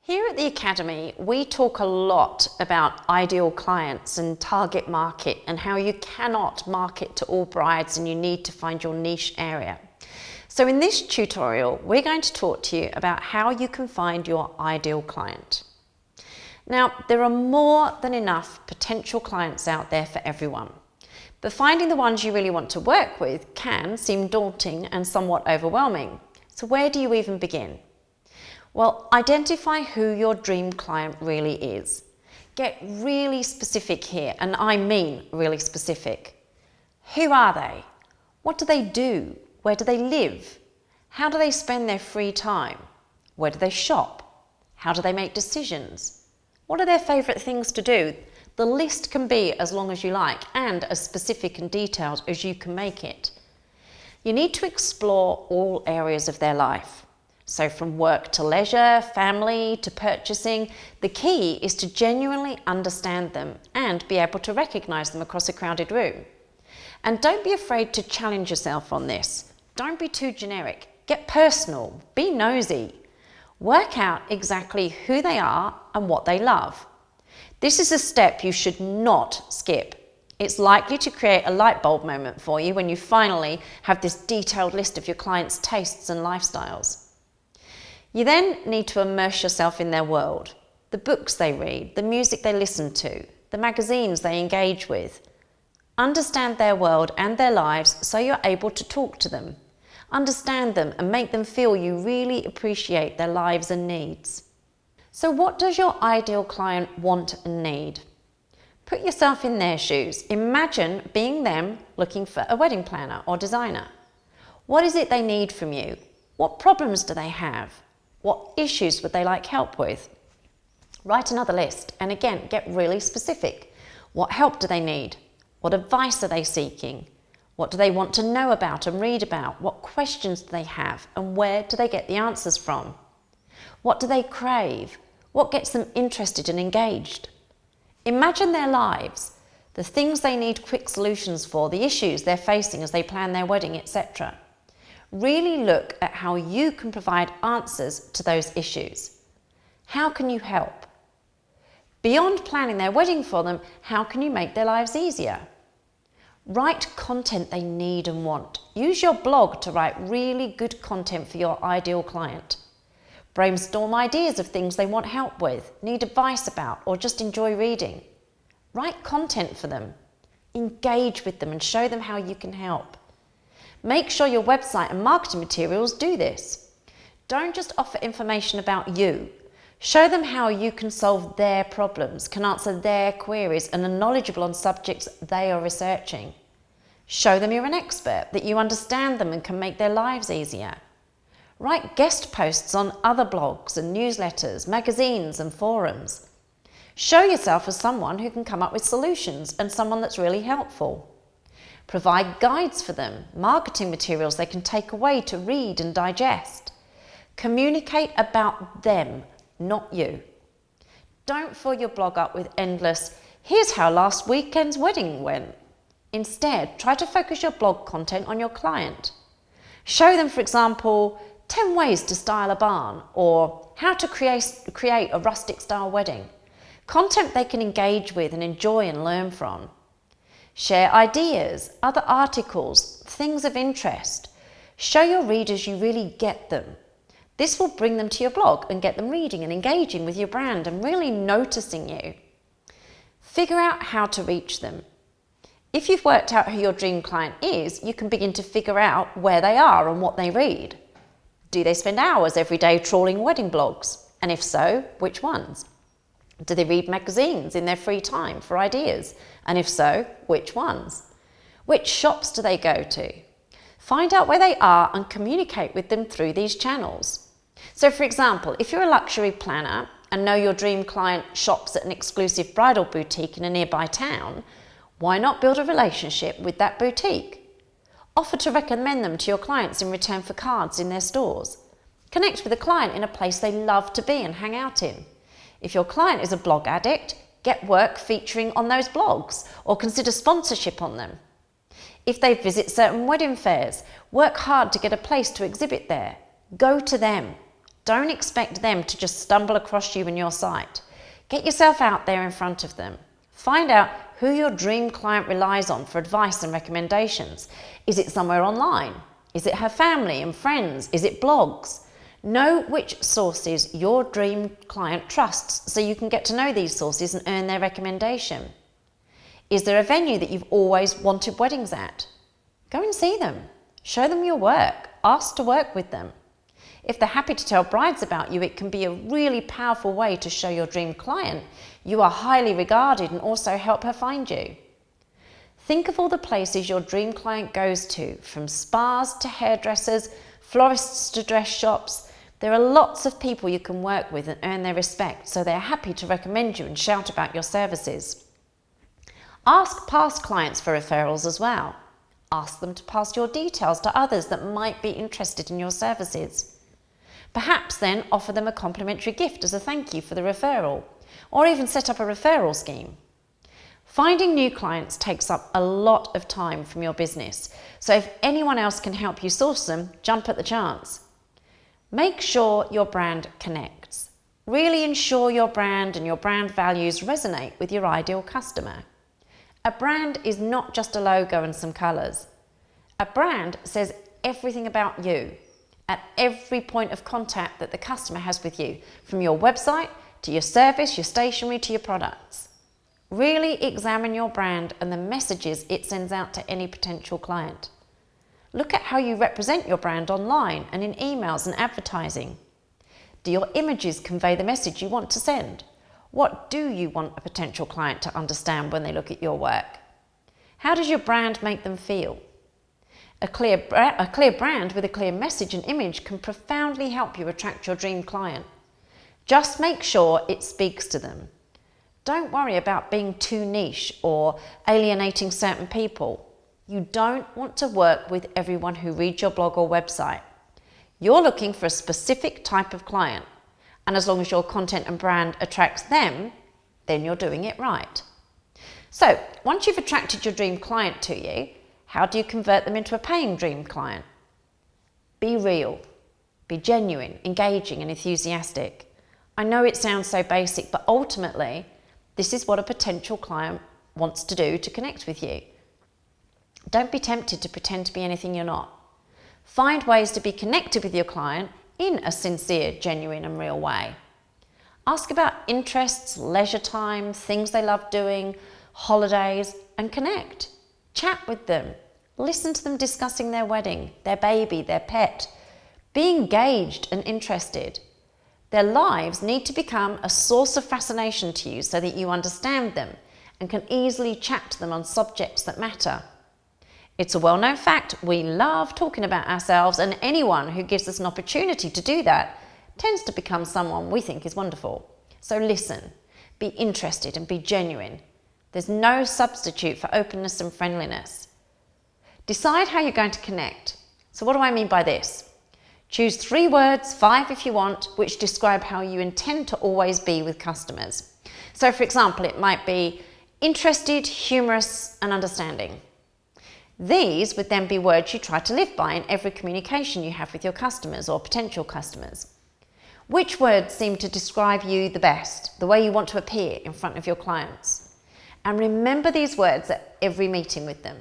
Here at the Academy, we talk a lot about ideal clients and target market and how you cannot market to all brides and you need to find your niche area. So in this tutorial, we're going to talk to you about how you can find your ideal client. Now, there are more than enough potential clients out there for everyone, but finding the ones you really want to work with can seem daunting and somewhat overwhelming. So where do you even begin? Well, identify who your dream client really is. Get really specific here, and I mean really specific. Who are they? What do they do? Where do they live? How do they spend their free time? Where do they shop? How do they make decisions? What are their favourite things to do? The list can be as long as you like and as specific and detailed as you can make it. You need to explore all areas of their life. So from work to leisure, family to purchasing, the key is to genuinely understand them and be able to recognise them across a crowded room. And don't be afraid to challenge yourself on this. Don't be too generic. Get personal. Be nosy. Work out exactly who they are and what they love. This is a step you should not skip. It's likely to create a light bulb moment for you when you finally have this detailed list of your clients' tastes and lifestyles. You then need to immerse yourself in their world, the books they read, the music they listen to, the magazines they engage with. Understand their world and their lives so you're able to talk to them. Understand them and make them feel you really appreciate their lives and needs. So what does your ideal client want and need? Put yourself in their shoes. Imagine being them looking for a wedding planner or designer. What is it they need from you? What problems do they have? What issues would they like help with? Write another list and again, get really specific. What help do they need? What advice are they seeking? What do they want to know about and read about? What questions do they have and where do they get the answers from? What do they crave? What gets them interested and engaged? Imagine their lives, the things they need quick solutions for, the issues they're facing as they plan their wedding, etc. Really look at how you can provide answers to those issues. How can you help? Beyond planning their wedding for them, how can you make their lives easier? Write content they need and want. Use your blog to write really good content for your ideal client. Brainstorm ideas of things they want help with, need advice about, or just enjoy reading. Write content for them. Engage with them and show them how you can help. Make sure your website and marketing materials do this. Don't just offer information about you. Show them how you can solve their problems, can answer their queries, and are knowledgeable on subjects they are researching. Show them you're an expert, that you understand them and can make their lives easier. Write guest posts on other blogs and newsletters, magazines and forums. Show yourself as someone who can come up with solutions and someone that's really helpful. Provide guides for them, marketing materials they can take away to read and digest. Communicate about them, not you. Don't fill your blog up with endless, here's how last weekend's wedding went. Instead, try to focus your blog content on your client. Show them, for example, 10 ways to style a barn or how to create a rustic style wedding. Content they can engage with and enjoy and learn from. Share ideas, other articles, things of interest. Show your readers you really get them. This will bring them to your blog and get them reading and engaging with your brand and really noticing you. Figure out how to reach them. If you've worked out who your dream client is, you can begin to figure out where they are and what they read. Do they spend hours every day trawling wedding blogs? And if so, which ones? Do they read magazines in their free time for ideas? And if so, which ones? Which shops do they go to? Find out where they are and communicate with them through these channels. So for example, if you're a luxury planner and know your dream client shops at an exclusive bridal boutique in a nearby town, why not build a relationship with that boutique? Offer to recommend them to your clients in return for cards in their stores. Connect with a client in a place they love to be and hang out in. If your client is a blog addict, get work featuring on those blogs or consider sponsorship on them. If they visit certain wedding fairs, work hard to get a place to exhibit there. Go to them. Don't expect them to just stumble across you and your site. Get yourself out there in front of them. Find out who your dream client relies on for advice and recommendations. Is it somewhere online? Is it her family and friends? Is it blogs? Know which sources your dream client trusts so you can get to know these sources and earn their recommendation. Is there a venue that you've always wanted weddings at? Go and see them. Show them your work. Ask to work with them. If they're happy to tell brides about you, it can be a really powerful way to show your dream client you are highly regarded and also help her find you. Think of all the places your dream client goes to, from spas to hairdressers, florists to dress shops. There are lots of people you can work with and earn their respect, so they're happy to recommend you and shout about your services. Ask past clients for referrals as well. Ask them to pass your details to others that might be interested in your services. Perhaps then offer them a complimentary gift as a thank you for the referral, or even set up a referral scheme. Finding new clients takes up a lot of time from your business, so if anyone else can help you source them, jump at the chance. Make sure your brand connects. Really ensure your brand and your brand values resonate with your ideal customer. A brand is not just a logo and some colours. A brand says everything about you at every point of contact that the customer has with you, from your website to your service, your stationery to your products. Really examine your brand and the messages it sends out to any potential client. Look at how you represent your brand online and in emails and advertising. Do your images convey the message you want to send? What do you want a potential client to understand when they look at your work? How does your brand make them feel? A clear brand with a clear message and image can profoundly help you attract your dream client. Just make sure it speaks to them. Don't worry about being too niche or alienating certain people. You don't want to work with everyone who reads your blog or website. You're looking for a specific type of client, and as long as your content and brand attracts them, then you're doing it right. So, once you've attracted your dream client to you, how do you convert them into a paying dream client? Be real, be genuine, engaging and enthusiastic. I know it sounds so basic, but ultimately, this is what a potential client wants to do to connect with you. Don't be tempted to pretend to be anything you're not. Find ways to be connected with your client in a sincere, genuine and real way. Ask about interests, leisure time, things they love doing, holidays, and connect. Chat with them. Listen to them discussing their wedding, their baby, their pet. Be engaged and interested. Their lives need to become a source of fascination to you so that you understand them and can easily chat to them on subjects that matter. It's a well-known fact we love talking about ourselves, and anyone who gives us an opportunity to do that tends to become someone we think is wonderful. So listen, be interested and be genuine. There's no substitute for openness and friendliness. Decide how you're going to connect. So what do I mean by this? Choose 3 words, 5 if you want, which describe how you intend to always be with customers. So for example, it might be interested, humorous and understanding. These would then be words you try to live by in every communication you have with your customers or potential customers. Which words seem to describe you the best, the way you want to appear in front of your clients? And remember these words at every meeting with them.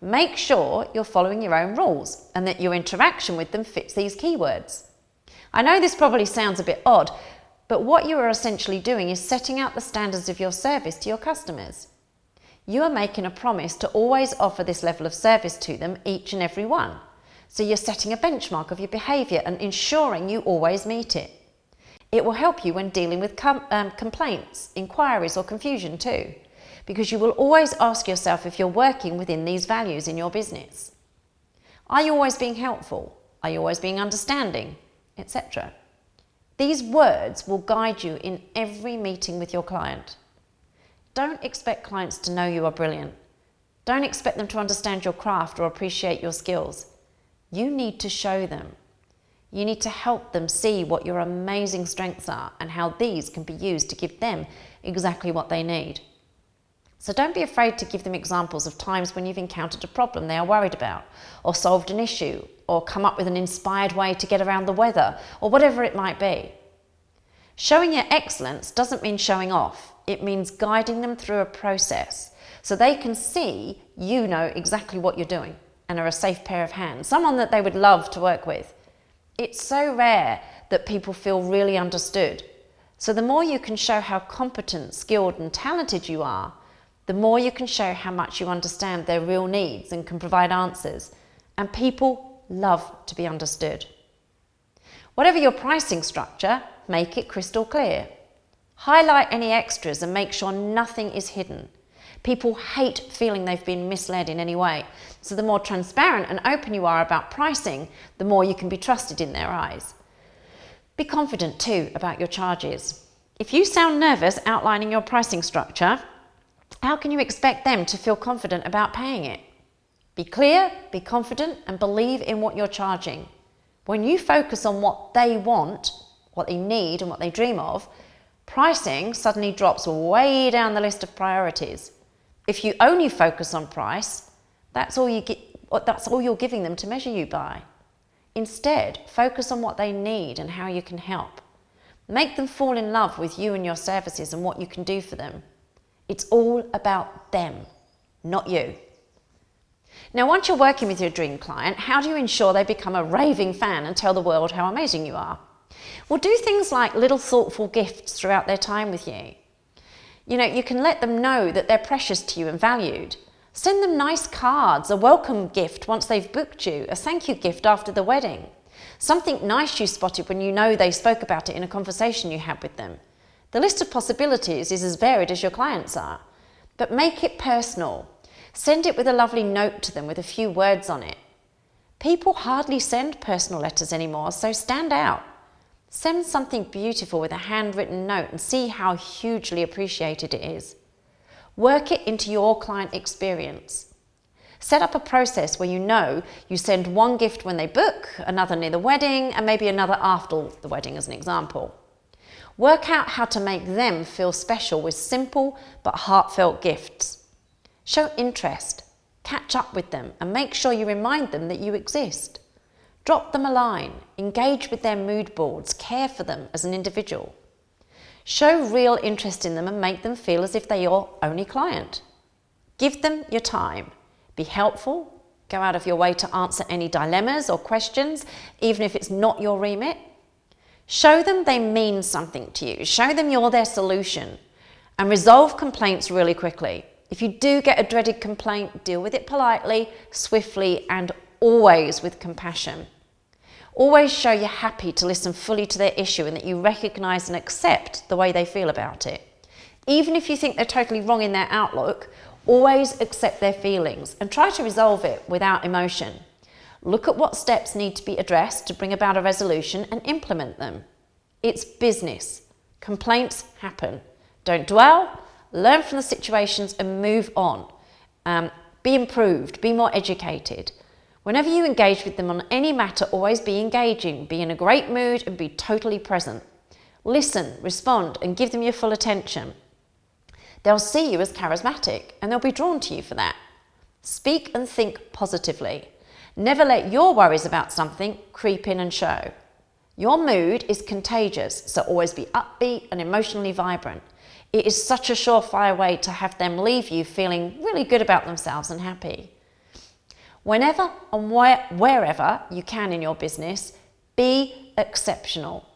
Make sure you're following your own rules and that your interaction with them fits these keywords. I know this probably sounds a bit odd, but what you are essentially doing is setting out the standards of your service to your customers. You are making a promise to always offer this level of service to them, each and every one. So you're setting a benchmark of your behaviour and ensuring you always meet it. It will help you when dealing with complaints, inquiries or confusion too, because you will always ask yourself if you're working within these values in your business. Are you always being helpful? Are you always being understanding? Etc. These words will guide you in every meeting with your client. Don't expect clients to know you are brilliant. Don't expect them to understand your craft or appreciate your skills. You need to show them. You need to help them see what your amazing strengths are and how these can be used to give them exactly what they need. So don't be afraid to give them examples of times when you've encountered a problem they are worried about, or solved an issue, or come up with an inspired way to get around the weather, or whatever it might be. Showing your excellence doesn't mean showing off. It means guiding them through a process so they can see you know exactly what you're doing and are a safe pair of hands, someone that they would love to work with. It's so rare that people feel really understood. So the more you can show how competent, skilled and talented you are, the more you can show how much you understand their real needs and can provide answers. And people love to be understood. Whatever your pricing structure, make it crystal clear. Highlight any extras and make sure nothing is hidden. People hate feeling they've been misled in any way. So the more transparent and open you are about pricing, the more you can be trusted in their eyes. Be confident too about your charges. If you sound nervous outlining your pricing structure, how can you expect them to feel confident about paying it? Be clear, be confident, and believe in what you're charging. When you focus on what they want, what they need, and what they dream of, pricing suddenly drops way down the list of priorities. If you only focus on price, that's all you're giving them to measure you by. Instead, focus on what they need and how you can help. Make them fall in love with you and your services and what you can do for them. It's all about them, not you. Now, once you're working with your dream client, how do you ensure they become a raving fan and tell the world how amazing you are? Well, do things like little thoughtful gifts throughout their time with you. You can let them know that they're precious to you and valued. Send them nice cards, a welcome gift once they've booked you, a thank you gift after the wedding. Something nice you spotted when you know they spoke about it in a conversation you had with them. The list of possibilities is as varied as your clients are. But make it personal. Send it with a lovely note to them with a few words on it. People hardly send personal letters anymore, so stand out. Send something beautiful with a handwritten note and see how hugely appreciated it is. Work it into your client experience. Set up a process where you send one gift when they book, another near the wedding, and maybe another after the wedding as an example. Work out how to make them feel special with simple but heartfelt gifts. Show interest, catch up with them, and make sure you remind them that you exist. Drop them a line, engage with their mood boards, care for them as an individual. Show real interest in them and make them feel as if they're your only client. Give them your time. Be helpful. Go out of your way to answer any dilemmas or questions, even if it's not your remit. Show them they mean something to you. Show them you're their solution. And resolve complaints really quickly. If you do get a dreaded complaint, deal with it politely, swiftly, and always with compassion. Always show you're happy to listen fully to their issue and that you recognise and accept the way they feel about it. Even if you think they're totally wrong in their outlook, always accept their feelings and try to resolve it without emotion. Look at what steps need to be addressed to bring about a resolution and implement them. It's business. Complaints happen. Don't dwell, learn from the situations and move on. Be improved, be more educated. Whenever you engage with them on any matter, always be engaging, be in a great mood and be totally present. Listen, respond and give them your full attention. They'll see you as charismatic and they'll be drawn to you for that. Speak and think positively. Never let your worries about something creep in and show. Your mood is contagious, so always be upbeat and emotionally vibrant. It is such a surefire way to have them leave you feeling really good about themselves and happy. Whenever and wherever you can in your business, be exceptional.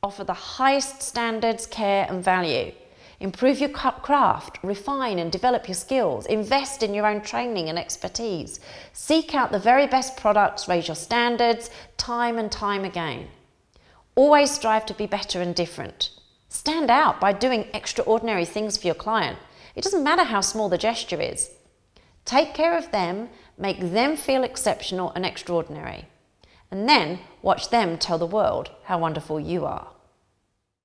Offer the highest standards, care and value. Improve your craft, refine and develop your skills, invest in your own training and expertise. Seek out the very best products, raise your standards, time and time again. Always strive to be better and different. Stand out by doing extraordinary things for your client. It doesn't matter how small the gesture is. Take care of them, make them feel exceptional and extraordinary. And then watch them tell the world how wonderful you are.